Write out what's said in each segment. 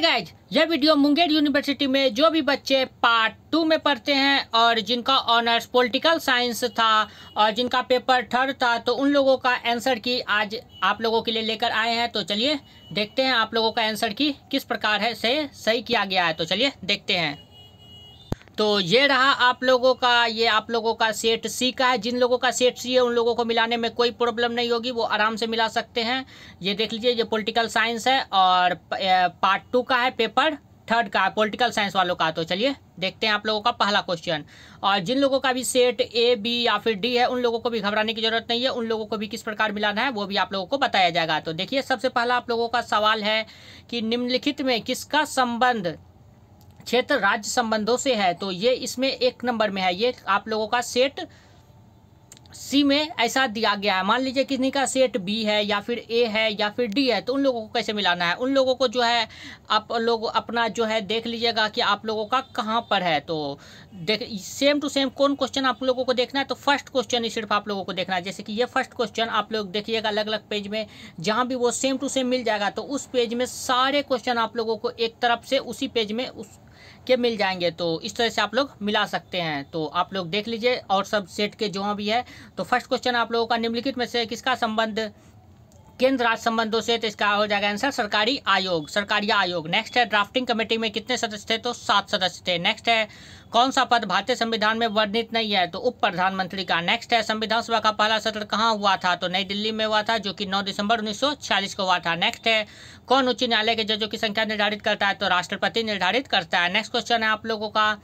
Hi guys, यह video Munger university में जो भी बच्चे पार्ट 2 में पढ़ते हैं और जिनका ऑनर्स पॉलिटिकल साइंस था और जिनका पेपर थर्ड था, तो उन लोगों का आंसर की आज आप लोगों के लिए लेकर आए हैं। तो चलिए देखते हैं आप लोगों का आंसर की किस प्रकार है से सही किया गया है। तो चलिए देखते हैं। तो ये रहा आप लोगों का, ये आप लोगों का सेट सी का है। जिन लोगों का सेट सी है उन लोगों को मिलाने में कोई प्रॉब्लम नहीं होगी, वो आराम से मिला सकते हैं। ये देख लीजिए, ये पॉलिटिकल साइंस है और पार्ट 2 का है, पेपर थर्ड का है पॉलिटिकल साइंस वालों का। तो चलिए देखते हैं आप लोगों का पहला क्वेश्चन। और जिन लोगों का भी सेट ए बी या फिर डी है उन लोगों को भी घबराने की जरूरत नहीं है, उन लोगों को भी किस प्रकार मिलाना है वो भी आप लोगों को बताया जाएगा। तो देखिए, सबसे पहला आप लोगों का सवाल है कि निम्नलिखित में किसका संबंध क्षेत्र राज्य संबंधों से है। तो ये इसमें 1 नंबर में है, ये आप लोगों का सेट सी में ऐसा दिया गया है। मान लीजिए किसी का सेट बी है या फिर ए है या फिर डी है, तो उन लोगों को कैसे मिलाना है। उन लोगों को जो है आप लोग अपना जो है देख लीजिएगा कि आप लोगों का कहाँ पर है। तो देख सेम टू सेम कौन क्वेश्चन आप लोगों को देखना है, तो फर्स्ट क्वेश्चन ही सिर्फ आप लोगों को देखना है। जैसे कि ये फर्स्ट क्वेश्चन आप लोग देखिएगा अलग अलग पेज में, जहाँ भी वो सेम टू सेम मिल जाएगा तो उस पेज में सारे क्वेश्चन आप लोगों को एक तरफ से उसी पेज में उस के मिल जाएंगे। तो इस तरह से आप लोग मिला सकते हैं। तो आप लोग देख लीजिए और सब सेट के जो भी है। तो फर्स्ट क्वेश्चन आप लोगों का निम्नलिखित में से किसका संबंध केंद्र राज्य संबंधों से, तो इसका हो जाएगा आंसर सरकारी आयोग, सरकारिया आयोग। नेक्स्ट है ड्राफ्टिंग कमेटी में कितने सदस्य थे, तो 7 सदस्य थे। नेक्स्ट है कौन सा पद भारतीय संविधान में वर्णित नहीं है, तो उप प्रधानमंत्री का। नेक्स्ट है संविधान सभा का पहला सत्र कहाँ हुआ था, तो नई दिल्ली में हुआ था, जो कि 9 दिसंबर 1946 को हुआ था। नेक्स्ट है कौन उच्च न्यायालय के जजों की संख्या निर्धारित करता है, तो राष्ट्रपति निर्धारित करता है। नेक्स्ट क्वेश्चन है आप लोगों का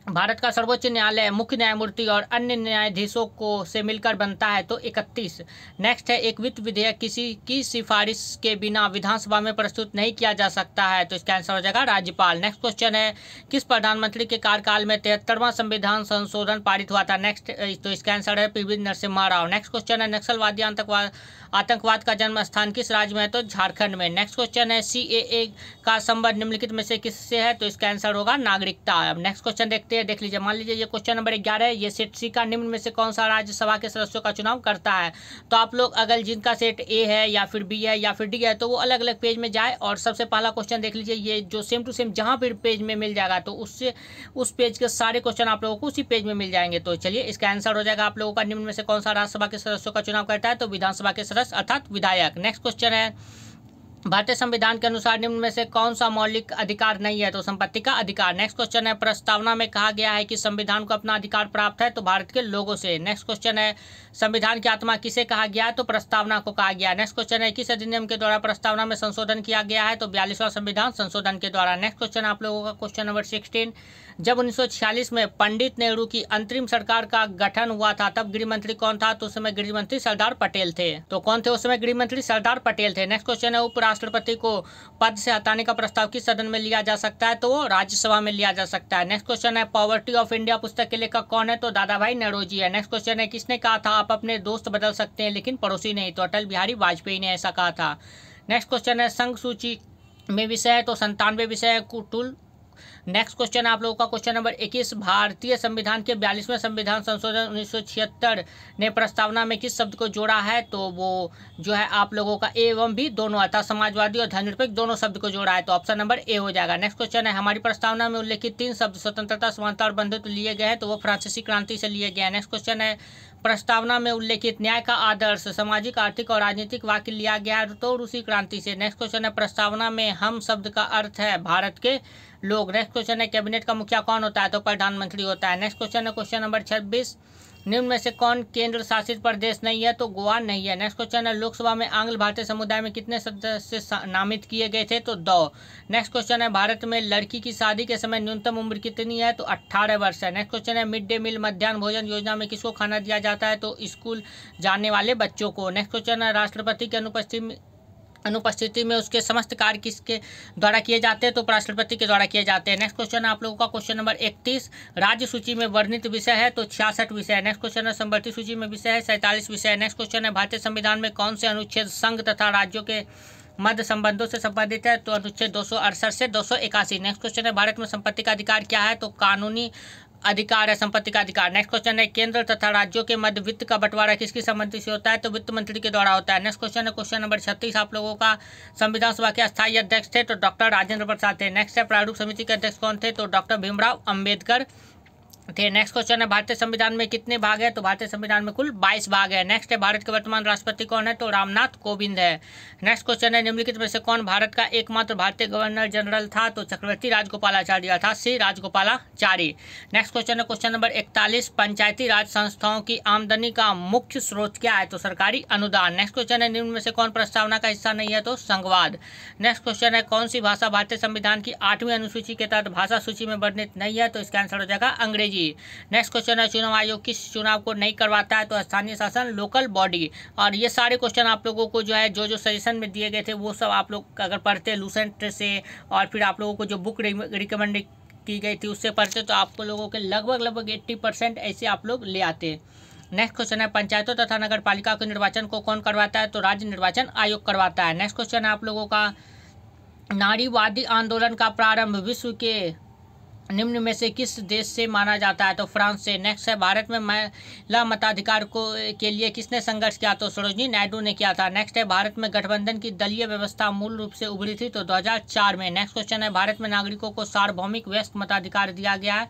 भारत का सर्वोच्च न्यायालय मुख्य न्यायमूर्ति और अन्य न्यायाधीशों को से मिलकर बनता है, तो 31। नेक्स्ट है एक वित्त विधेयक किसी की सिफारिश के बिना विधानसभा में प्रस्तुत नहीं किया जा सकता है, तो इसका आंसर हो जाएगा राज्यपाल। नेक्स्ट क्वेश्चन है किस प्रधानमंत्री के कार्यकाल में 73वां संविधान संशोधन पारित हुआ था। नेक्स्ट तो इसका आंसर है PV Narasimha Rao. Next question है नक्सलवादी आतंकवाद का जन्म स्थान किस राज्य में है, तो झारखंड में। नेक्स्ट क्वेश्चन है CAA का संबंध निम्नलिखित में से किससे है, तो इसका आंसर होगा नागरिकता। अब नेक्स्ट क्वेश्चन देखते हैं, देख लीजिए। मान लीजिए ये क्वेश्चन नंबर 11 है, ये सेट सी का निम्न में से कौन सा राज्यसभा के सदस्यों का चुनाव करता है। तो आप लोग अगर जिनका सेट ए है या फिर बी है या फिर डी है तो वो अलग अलग पेज में जाए और सबसे पहला क्वेश्चन देख लीजिए। ये जो सेम टू सेम जहाँ भी पेज में मिल जाएगा तो उससे उस पेज के सारे क्वेश्चन आप लोगों को उसी पेज में मिल जाएंगे। तो चलिए इसका आंसर हो जाएगा आप लोगों का निम्न में से कौन सा राज्यसभा के सदस्यों का चुनाव करता है, तो विधानसभा के सदस्य अर्थात विधायक। नेक्स्ट क्वेश्चन है भारतीय संविधान के अनुसार निम्न में से कौन सा मौलिक अधिकार नहीं है, तो संपत्ति का अधिकार। नेक्स्ट क्वेश्चन है प्रस्तावना में कहा गया है कि संविधान को अपना अधिकार प्राप्त है, तो भारत के लोगों से। नेक्स्ट क्वेश्चन है संविधान की आत्मा किसे कहा गया है, तो प्रस्तावना को कहा गया है। नेक्स्ट क्वेश्चन है किस अधिनियम के द्वारा प्रस्तावना में संशोधन किया गया है, तो 42वां संविधान संशोधन के द्वारा। नेक्स्ट क्वेश्चन आप लोगों का क्वेश्चन नंबर 16, जब 1946 में पंडित नेहरू की अंतरिम सरकार का गठन हुआ था तब गृह मंत्री कौन था, तो उस समय गृह मंत्री सरदार पटेल थे। तो कौन थे उस समय गृह मंत्री, सरदार पटेल थे। नेक्स्ट क्वेश्चन है उपराष्ट्रपति को पद से हटाने का प्रस्ताव किस सदन में लिया जा सकता है, तो वो राज्यसभा में लिया जा सकता है। नेक्स्ट क्वेश्चन है पॉवर्टी ऑफ इंडिया पुस्तक के लेखक कौन है, तो दादा भाई नौरोजी है। नेक्स्ट क्वेश्चन है किसने कहा था आप अपने दोस्त बदल सकते हैं लेकिन पड़ोसी नहीं, तो अटल बिहारी वाजपेयी ने ऐसा कहा था। नेक्स्ट क्वेश्चन है संघ सूची में विषय है, तो 97 विषय है कुल। नेक्स्ट क्वेश्चन आप लोगों का क्वेश्चन नंबर 21, भारतीय संविधान के 42वें संविधान संशोधन 1976 ने प्रस्तावना में किस शब्द को जोड़ा है, तो वो जो है आप लोगों का ए एवं बी दोनों अर्थात समाजवादी और धर्मनिरपेक्ष दोनों शब्द को जोड़ा है, तो ऑप्शन नंबर ए हो जाएगा। नेक्स्ट क्वेश्चन है हमारी प्रस्तावना में उल्लेखित 3 शब्द स्वतंत्रता समानता और बंधुत्व लिए गए हैं, तो वो फ्रांसीसी क्रांति से लिए गए हैं। नेक्स्ट क्वेश्चन है प्रस्तावना में उल्लेखित न्याय का आदर्श सामाजिक आर्थिक और राजनीतिक वाक्य लिया गया है, तो रूसी क्रांति से। नेक्स्ट क्वेश्चन है प्रस्तावना में हम शब्द का अर्थ है भारत के लोग। नेक्स्ट क्वेश्चन है कैबिनेट का मुखिया कौन होता है, तो प्रधानमंत्री होता है। नेक्स्ट क्वेश्चन है क्वेश्चन नंबर 26, निम्न में से कौन केंद्र शासित प्रदेश नहीं है, तो गोवा नहीं है। नेक्स्ट क्वेश्चन है लोकसभा में आंग्ल भारतीय समुदाय में कितने सदस्य नामित किए गए थे, तो 2। नेक्स्ट क्वेश्चन है भारत में लड़की की शादी के समय न्यूनतम उम्र कितनी है, तो 18 वर्ष है। नेक्स्ट क्वेश्चन है मिड डे मील मध्याह्न भोजन योजना में किसको खाना दिया जाता है, तो स्कूल जाने वाले बच्चों को। नेक्स्ट क्वेश्चन है राष्ट्रपति की अनुपस्थिति में उसके समस्त कार्य किसके द्वारा किए जाते हैं, तो राष्ट्रपति के द्वारा किए जाते हैं। नेक्स्ट क्वेश्चन आप लोगों का क्वेश्चन नंबर 31, राज्य सूची में वर्णित विषय है, तो 66 विषय है। नेक्स्ट क्वेश्चन है संवर्ती सूची में विषय है 47 विषय है। नेक्स्ट क्वेश्चन है भारतीय संविधान में कौन से अनुच्छेद संघ तथा राज्यों के मध्य संबंधों से संबंधित है, तो अनुच्छेद 268 से 281। नेक्स्ट क्वेश्चन है भारत में संपत्ति का अधिकार क्या है, तो कानूनी अधिकार है, संपत्ति का अधिकार। नेक्स्ट क्वेश्चन है केंद्र तथा राज्यों के मध्य वित्त का बंटवारा किसकी सम्मति से होता है, तो वित्त मंत्री के द्वारा होता है। नेक्स्ट क्वेश्चन है क्वेश्चन नंबर 36 आप लोगों का, संविधान सभा के अस्थायी अध्यक्ष थे तो डॉक्टर राजेंद्र प्रसाद थे। नेक्स्ट है प्रारूप समिति के अध्यक्ष कौन थे, तो डॉक्टर भीमराव अम्बेडकर थे। नेक्स्ट क्वेश्चन है भारतीय संविधान में कितने भाग है, तो भारतीय संविधान में कुल 22 भाग है। नेक्स्ट है भारत के वर्तमान राष्ट्रपति कौन है, तो रामनाथ कोविंद है। नेक्स्ट क्वेश्चन है निम्नलिखित में से कौन भारत का एकमात्र भारतीय गवर्नर जनरल था, तो चक्रवर्ती राजगोपालाचारी अर्थात श्री राजगोपालाचारी। नेक्स्ट क्वेश्चन है क्वेश्चन नंबर 41 पंचायती राज संस्थाओं की आमदनी का मुख्य स्रोत क्या है, तो सरकारी अनुदान। नेक्स्ट क्वेश्चन है निम्न में से कौन प्रस्तावना का हिस्सा नहीं है, तो संघवाद। नेक्स्ट क्वेश्चन है कौन सी भाषा भारतीय संविधान की 8वीं अनुसूची के तहत भाषा सूची में वर्णित नहीं है, तो इसका आंसर हो जाएगा अंग्रेजी। नेक्स्ट क्वेश्चन है चुनाव आयोग किस चुनाव को नहीं करवाता है, तो स्थानीय शासन लोकल बॉडी। और ये सारे क्वेश्चन आप लोगों को जो है जो सजेशन में दिए गए थे वो सब आप लोग अगर पढ़ते लूसेंट से और फिर आप लोगों को जो बुक रिकमेंड की गई थी उससे पढ़ते तो आप लोगों के लगभग 80% ऐसे आप लोग ले आते। नेक्स्ट क्वेश्चन है पंचायतों तथा नगर पालिका के निर्वाचन को कौन करवाता है, तो राज्य निर्वाचन आयोग करवाता है। नेक्स्ट क्वेश्चन है आप लोगों का नारीवादी आंदोलन का प्रारंभ विश्व के निम्न में से किस देश से माना जाता है, तो फ्रांस से। नेक्स्ट है भारत में महिला मताधिकार के लिए किसने संघर्ष किया, तो सरोजिनी नायडू ने किया था। नेक्स्ट है भारत में गठबंधन की दलीय व्यवस्था मूल रूप से उभरी थी, तो 2004 में। नेक्स्ट क्वेश्चन है भारत में नागरिकों को सार्वभौमिक वयस्क मताधिकार दिया गया है,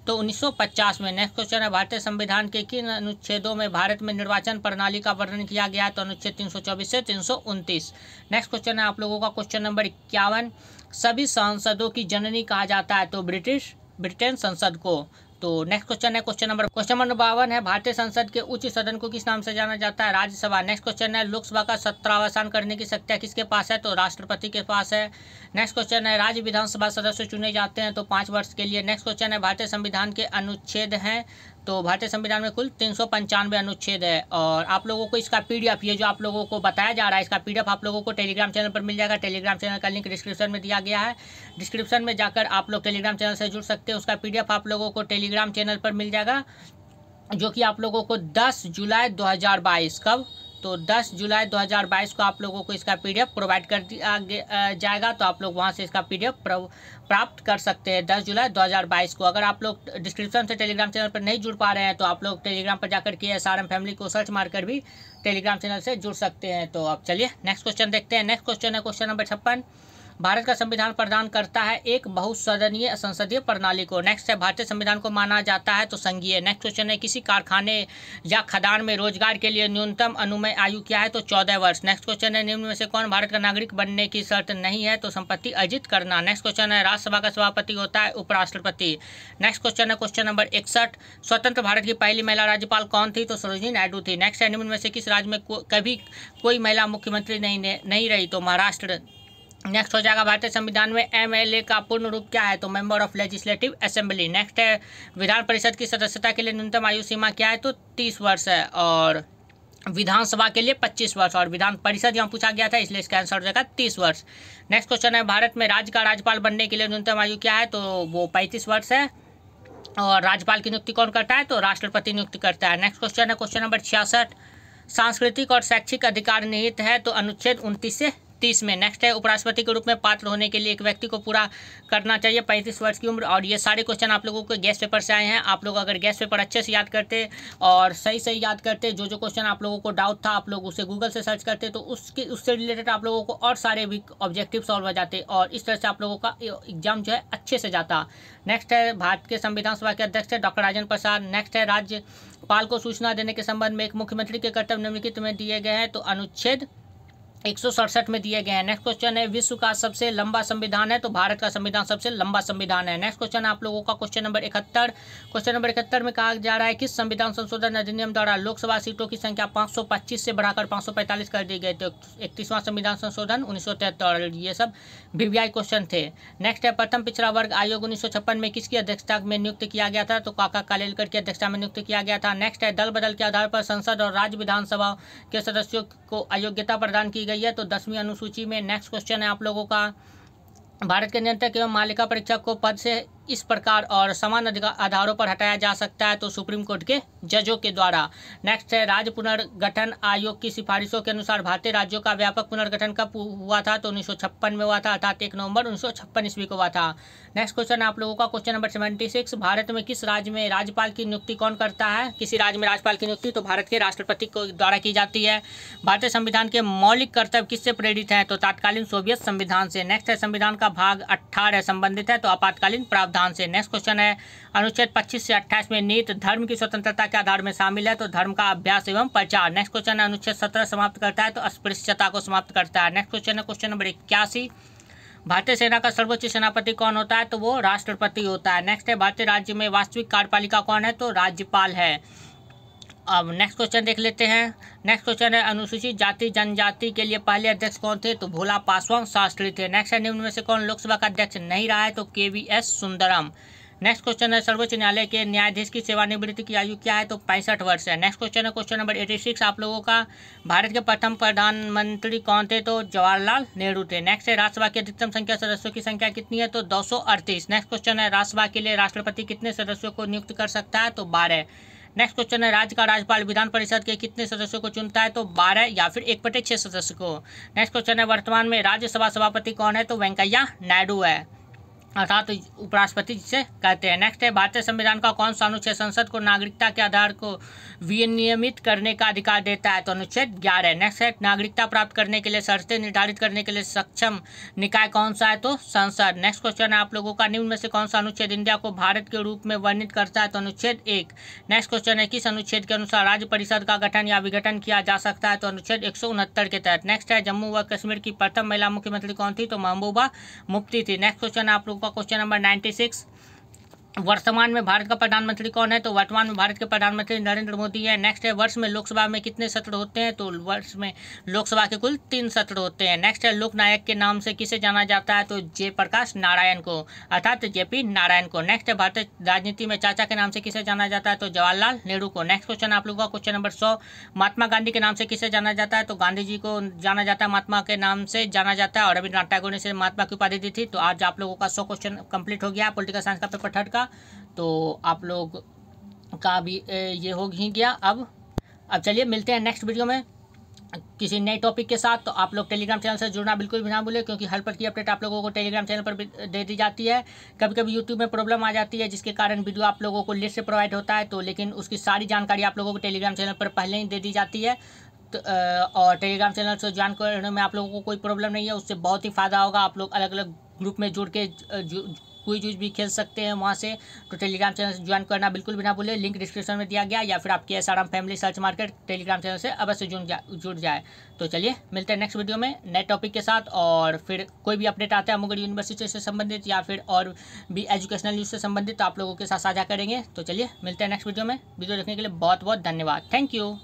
तो 1950 में। नेक्स्ट क्वेश्चन है भारतीय संविधान के किन अनुच्छेदों में भारत में निर्वाचन प्रणाली का वर्णन किया गया है, तो अनुच्छेद 324 से 329। नेक्स्ट क्वेश्चन है आप लोगों का क्वेश्चन नंबर 51 सभी सांसदों की जननी कहा जाता है, तो ब्रिटेन संसद को। तो नेक्स्ट क्वेश्चन है क्वेश्चन नंबर 52 है भारतीय संसद के उच्च सदन को किस नाम से जाना जाता है, राज्यसभा। नेक्स्ट क्वेश्चन है लोकसभा का सत्रावसान करने की शक्तियाँ किसके पास है, तो राष्ट्रपति के पास है। नेक्स्ट क्वेश्चन है राज्य विधानसभा सदस्य चुने जाते हैं तो 5 वर्ष के लिए। नेक्स्ट क्वेश्चन है भारतीय संविधान के अनुच्छेद हैं, तो भारतीय संविधान में कुल 395 अनुच्छेद है। और आप लोगों को इसका PDF ये जो आप लोगों को बताया जा रहा है इसका PDF आप लोगों को टेलीग्राम चैनल पर मिल जाएगा। टेलीग्राम चैनल का लिंक डिस्क्रिप्शन में दिया गया है, डिस्क्रिप्शन में जाकर आप लोग टेलीग्राम चैनल से जुड़ सकते हैं। उसका PDF आप लोगों को टेलीग्राम चैनल पर मिल जाएगा, जो कि आप लोगों को 10 जुलाई 2022 कब, तो 10 जुलाई 2022 को आप लोगों को इसका PDF प्रोवाइड कर दिया जाएगा। तो आप लोग वहां से इसका PDF प्राप्त कर सकते हैं 10 जुलाई 2022 को। अगर आप लोग डिस्क्रिप्शन से टेलीग्राम चैनल पर नहीं जुड़ पा रहे हैं तो आप लोग टेलीग्राम पर जाकर के SRM फैमिली को सर्च मारकर भी टेलीग्राम चैनल से जुड़ सकते हैं। तो अब चलिए नेक्स्ट क्वेश्चन देखते हैं। नेक्स्ट क्वेश्चन है क्वेश्चन नंबर 56 भारत का संविधान प्रदान करता है एक बहुसदनीय संसदीय प्रणाली को। नेक्स्ट है भारतीय संविधान को माना जाता है तो संघीय। नेक्स्ट क्वेश्चन है किसी कारखाने या खदान में रोजगार के लिए न्यूनतम अनुमेय आयु क्या है, तो 14 वर्ष। नेक्स्ट क्वेश्चन है निम्न में से कौन भारत का नागरिक बनने की शर्त नहीं है, तो संपत्ति अर्जित करना। नेक्स्ट क्वेश्चन है राज्यसभा का सभापति होता है उपराष्ट्रपति। नेक्स्ट क्वेश्चन है क्वेश्चन नंबर 61 स्वतंत्र भारत की पहली महिला राज्यपाल कौन थी, तो सरोजिनी नायडू थी। नेक्स्ट है निम्न में से किस राज्य में कभी कोई महिला मुख्यमंत्री नहीं रही, तो महाराष्ट्र। नेक्स्ट हो जाएगा भारतीय संविधान में MLA का पूर्ण रूप क्या है, तो member of legislative assembly. Next है विधान परिषद की सदस्यता के लिए न्यूनतम आयु सीमा क्या है, तो 30 वर्ष है। और विधानसभा के लिए 25 वर्ष और विधान परिषद यहाँ पूछा गया था इसलिए इसका आंसर हो जाएगा 30 वर्ष। नेक्स्ट क्वेश्चन है भारत में राज्य का राज्यपाल बनने के लिए न्यूनतम आयु क्या है, तो वो 35 वर्ष है। और राज्यपाल की नियुक्ति कौन करता है, तो राष्ट्रपति नियुक्ति करता है। नेक्स्ट क्वेश्चन है क्वेश्चन नंबर 66 सांस्कृतिक और शैक्षिक अधिकार निहित है, तो अनुच्छेद 29 से 30 में। नेक्स्ट है उपराष्ट्रपति के रूप में पात्र होने के लिए एक व्यक्ति को पूरा करना चाहिए 35 वर्ष की उम्र। और ये सारे क्वेश्चन आप लोगों को गेस्ट पेपर से आए हैं। आप लोग अगर गेस्ट पेपर अच्छे से याद करते और सही याद करते, जो क्वेश्चन आप लोगों को डाउट था आप लोग उसे गूगल से सर्च करते तो उससे रिलेटेड आप लोगों को और सारे भी ऑब्जेक्टिव सॉल्व हो जाते और इस तरह से आप लोगों का एग्जाम जो है अच्छे से जाता। नेक्स्ट है भारत के संविधान सभा के अध्यक्ष है डॉक्टर राजेंद्र प्रसाद। नेक्स्ट है राज्यपाल को सूचना देने के संबंध में एक मुख्यमंत्री के कर्तव्य निम्नलिखित में दिए गए हैं, तो अनुच्छेद 167 में दिए गए हैं। नेक्स्ट क्वेश्चन है विश्व का सबसे लंबा संविधान है, तो भारत का संविधान सबसे लंबा संविधान है। नेक्स्ट क्वेश्चन आप लोगों का क्वेश्चन नंबर 71। क्वेश्चन नंबर 71 में कहा जा रहा है किस संविधान संशोधन अधिनियम द्वारा लोकसभा सीटों की संख्या 525 से बढ़ाकर 545 कर दी गई, तो 31वां संविधान संशोधन 1973। ये सब VVI क्वेश्चन थे। नेक्स्ट है प्रथम पिछड़ा वर्ग आयोग 1956 में किसकी अध्यक्षता में नियुक्त किया गया था, तो काका कालेलकर की अध्यक्षता में नियुक्त किया गया था। नेक्स्ट है दल बदल के आधार पर संसद और राज्य विधानसभा के सदस्यों को अयोग्यता प्रदान की गई है, तो 10वीं अनुसूची में। नेक्स्ट क्वेश्चन है आप लोगों का भारत के नियंत्रक एवं मालिका परीक्षक को पद से इस प्रकार और समान आधारों पर हटाया जा सकता है, तो सुप्रीम कोर्ट के जजों के द्वारा। नेक्स्ट है राज्य पुनर्गठन आयोग की सिफारिशों के अनुसार भारतीय राज्यों का व्यापक पुनर्गठन कब हुआ था, तो 1956 में हुआ था, अर्थात 1 नवंबर 1956 ईस्वी को हुआ था। नेक्स्ट क्वेश्चन आप लोगों का क्वेश्चन नंबर 76, भारत में किस राज्य में राज्यपाल की नियुक्ति कौन करता है? किसी राज्य में राज्यपाल की नियुक्ति तो भारत के राष्ट्रपति को द्वारा की जाती है। भारतीय संविधान के मौलिक कर्तव्य किससे प्रेरित हैं, तो तत्कालीन सोवियत संविधान से। नेक्स्ट है संविधान का भाग 18 संबंधित है, तो आपातकालीन प्रावधान से। नेक्स्ट क्वेश्चन है अनुच्छेद 25 से 28 में निहित धर्म की स्वतंत्रता के आधार में शामिल है, तो धर्म का अभ्यास एवं प्रचार। नेक्स्ट क्वेश्चन है अनुच्छेद 17 समाप्त करता है, तो अस्पृश्यता को समाप्त करता है। नेक्स्ट क्वेश्चन है क्वेश्चन नंबर 81, भारतीय सेना का सर्वोच्च सेनापति कौन होता है, तो वो राष्ट्रपति होता है। नेक्स्ट है भारतीय राज्य में वास्तविक कार्यपालिका कौन है, तो राज्यपाल है। अब नेक्स्ट क्वेश्चन देख लेते हैं। नेक्स्ट क्वेश्चन है अनुसूचित जाति जनजाति के लिए पहले अध्यक्ष कौन थे, तो भोला पासवान शास्त्री थे। नेक्स्ट है निम्न में से कौन लोकसभा का अध्यक्ष नहीं रहा है, तो KVS सुंदरम। नेक्स्ट क्वेश्चन है सर्वोच्च न्यायालय के न्यायाधीश की सेवानिवृत्ति की आयु क्या है, तो 65 वर्ष है। नेक्स्ट क्वेश्चन है क्वेश्चन नंबर 86 आप लोगों का, भारत के प्रथम प्रधानमंत्री कौन थे, तो जवाहरलाल नेहरू थे। नेक्स्ट है राज्यसभा की अधिकतम संख्या सदस्यों की संख्या कितनी है, तो 238। नेक्स्ट क्वेश्चन है राज्यसभा के लिए राष्ट्रपति कितने सदस्यों को नियुक्त कर सकता है, तो 12। नेक्स्ट क्वेश्चन है राज्य का राज्यपाल विधान परिषद के कितने सदस्यों को चुनता है, तो 12 या फिर 1/6 सदस्य को। नेक्स्ट क्वेश्चन है वर्तमान में राज्यसभा सभापति कौन है, तो वेंकैया नायडू है, अर्थात उपराष्ट्रपति जिसे कहते हैं। नेक्स्ट है भारतीय संविधान का कौन सा अनुच्छेद संसद को नागरिकता के आधार को विनियमित करने का अधिकार देता है, तो अनुच्छेद 11। नेक्स्ट है नागरिकता प्राप्त करने के लिए शर्तें निर्धारित करने के लिए सक्षम निकाय कौन सा है, तो संसद। नेक्स्ट क्वेश्चन है आप लोगों का, निम्न में से कौन सा अनुच्छेद इंडिया को भारत के रूप में वर्णित करता है, तो अनुच्छेद 1। नेक्स्ट क्वेश्चन है किस अनुच्छेद के अनुसार राज्य परिषद का गठन या विघटन किया जा सकता है, तो अनुच्छेद 169 के तहत। नेक्स्ट है जम्मू व कश्मीर की प्रथम महिला मुख्यमंत्री कौन थी, तो महबूबा मुफ्ती थी। नेक्स्ट क्वेश्चन आप लोगों का क्वेश्चन नंबर 96, वर्तमान में भारत का प्रधानमंत्री कौन है, तो वर्तमान में भारत के प्रधानमंत्री नरेंद्र मोदी है। नेक्स्ट है वर्ष में लोकसभा में कितने सत्र होते हैं, तो वर्ष में लोकसभा के कुल 3 सत्र होते हैं। नेक्स्ट है लोकनायक के नाम से किसे जाना जाता है, तो जयप्रकाश नारायण को, अर्थात JP नारायण को। नेक्स्ट है भारतीय राजनीति में चाचा के नाम से किसे जाना जाता है, तो जवाहरलाल नेहरू को। नेक्स्ट क्वेश्चन आप लोगों का क्वेश्चन नंबर 100, महात्मा गांधी के नाम से किसे जाना जाता है, तो गांधी जी को जाना जाता है, महात्मा के नाम से जाना जाता है, और रविन्द्रनाथ टैगोर ने इसे महात्मा की उपाधि दी थी। तो आज आप लोगों का 100 क्वेश्चन कंप्लीट हो गया पॉलिटिकल साइंस का पेपर 3 का, तो आप लोग का भी ये हो ही गया। अब चलिए मिलते हैं नेक्स्ट वीडियो में किसी नए टॉपिक के साथ। तो आप लोग टेलीग्राम चैनल से जुड़ना बिल्कुल भी ना भूलें, क्योंकि हर पल की अपडेट आप लोगों को टेलीग्राम चैनल पर दे दी जाती है। कभी कभी यूट्यूब में प्रॉब्लम आ जाती है, जिसके कारण वीडियो आप लोगों को लेट से प्रोवाइड होता है, तो लेकिन उसकी सारी जानकारी आप लोगों को टेलीग्राम चैनल पर पहले ही दे दी जाती है। तो और टेलीग्राम चैनल से ज्वाइन करने में आप लोगों को कोई प्रॉब्लम नहीं है, उससे बहुत ही फ़ायदा होगा। आप लोग अलग अलग ग्रुप में जुड़ के क्विज भी खेल सकते हैं वहाँ से। तो टेलीग्राम चैनल से ज्वाइन करना बिल्कुल भी ना भूलें, लिंक डिस्क्रिप्शन में दिया गया, या फिर आपके SRM family search market Telegram channel से अवश्य जुड़ जाए। तो चलिए मिलते हैं नेक्स्ट वीडियो में नए टॉपिक के साथ, और फिर कोई भी अपडेट आता है मुंगेर यूनिवर्सिटी से संबंधित या फिर और भी एजुकेशनल न्यूज़ से संबंधित, तो आप लोगों के साथ साझा करेंगे। तो चलिए मिलते हैं नेक्स्ट वीडियो में। वीडियो देखने के लिए बहुत बहुत धन्यवाद। Thank you.